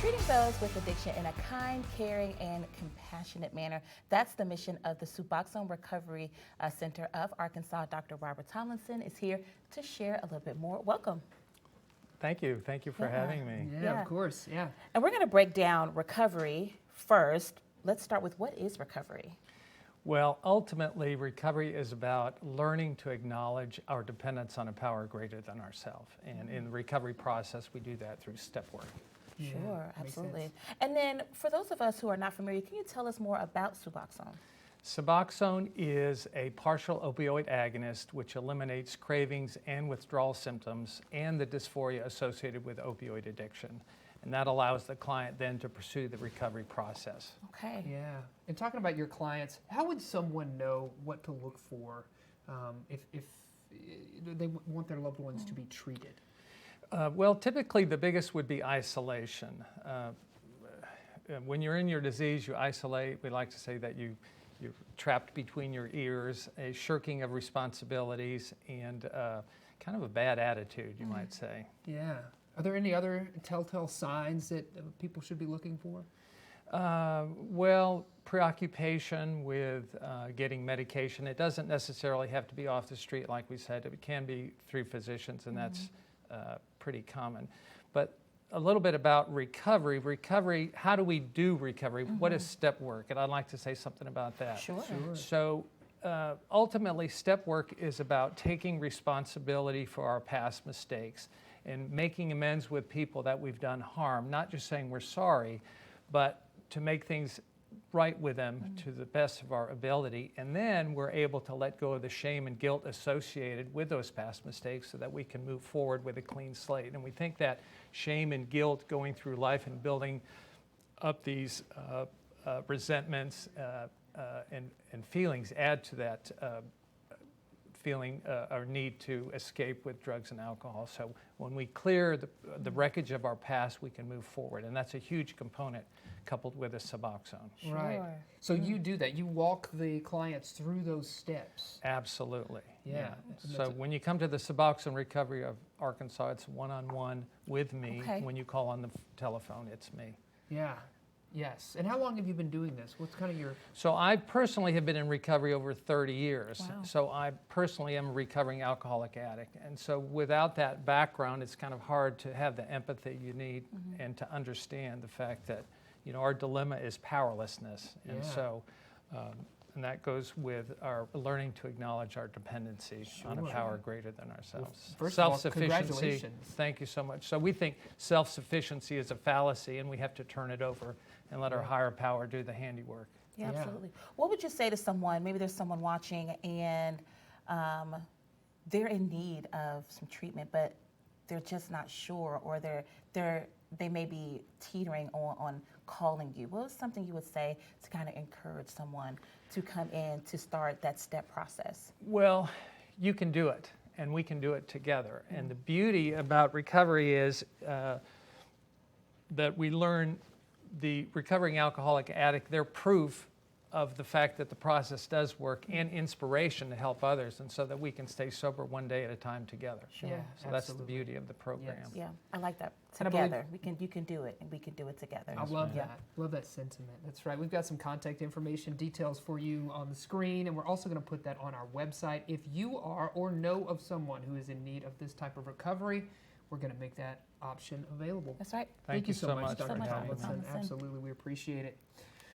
Treating those with addiction in a kind, caring, and compassionate manner. That's the mission of the Suboxone Recovery Center of Arkansas. Dr. Robert Tomlinson is here to share a little bit more. Welcome. Thank you. Thank you for having me. Yeah, of course. Yeah. And we're going to break down recovery first. Let's start with what is recovery? Well, ultimately, recovery is about learning to acknowledge our dependence on a power greater than ourselves. And in the recovery process, we do that through step work. Yeah, Sure, makes absolutely. sense. And then for those of us who are not familiar, can you tell us more about Suboxone? Suboxone is a partial opioid agonist which eliminates cravings and withdrawal symptoms and the dysphoria associated with opioid addiction. And that allows the client then to pursue the recovery process. Okay. Yeah. And talking about your clients, how would someone know what to look for if they want their loved ones to be treated? Well, typically the biggest would be isolation. When you're in your disease, you isolate. We like to say that you're trapped between your ears, a shirking of responsibilities, and kind of a bad attitude, you might say. Yeah. Are there any other telltale signs that people should be looking for? Well, preoccupation with getting medication. It doesn't necessarily have to be off the street, like we said. It can be through physicians, and that's pretty common. But a little bit about recovery. Recovery, how do we do recovery? What is step work? And I'd like to say something about that. Sure. So ultimately, step work is about taking responsibility for our past mistakes and making amends with people that we've done harm, not just saying we're sorry, but to make things right with them to the best of our ability. And then we're able to let go of the shame and guilt associated with those past mistakes so that we can move forward with a clean slate. And we think that shame and guilt going through life and building up these resentments and feelings add to that feeling our need to escape with drugs and alcohol. So when we clear the wreckage of our past, we can move forward. And that's a huge component coupled with a Suboxone. Sure. Right. So you do that. You walk the clients through those steps. Absolutely. Yeah. So when you come to the Suboxone Recovery of Arkansas, it's one-on-one with me. Okay. When you call on the telephone, it's me. Yeah. Yes. And how long have you been doing this? What's kind of your... So I personally have been in recovery over 30 years. Wow. So I personally am a recovering alcoholic addict. And so without that background, it's kind of hard to have the empathy you need and to understand the fact that, you know, our dilemma is powerlessness. And so, and that goes with our learning to acknowledge our dependency on a power greater than ourselves. Well, first of all, Self-sufficiency. congratulations. Thank you so much. So we think self-sufficiency is a fallacy and we have to turn it over and let our higher power do the handiwork. Yeah, Yeah. absolutely. What would you say to someone, maybe there's someone watching and they're in need of some treatment, but they're just not sure, or they may be teetering on calling you. What is something you would say to kind of encourage someone to come in to start that step process? Well, you can do it, and we can do it together. And the beauty about recovery is that we learn the recovering alcoholic addict, their proof of the fact that the process does work and inspiration to help others, and so that we can stay sober one day at a time together. Sure. Yeah, So that's the absolutely. beauty of the program. Yes. Yeah, I like that. And I believe- Together, you can do it, and we can do it together. I love Yeah. that. Love that sentiment. That's right. We've got some contact information details for you on the screen, and we're also going to put that on our website. If you are or know of someone who is in need of this type of recovery, we're going to make that option available. That's right. Thank you so much, for Dr. having me. Tomlinson. Absolutely, we appreciate it.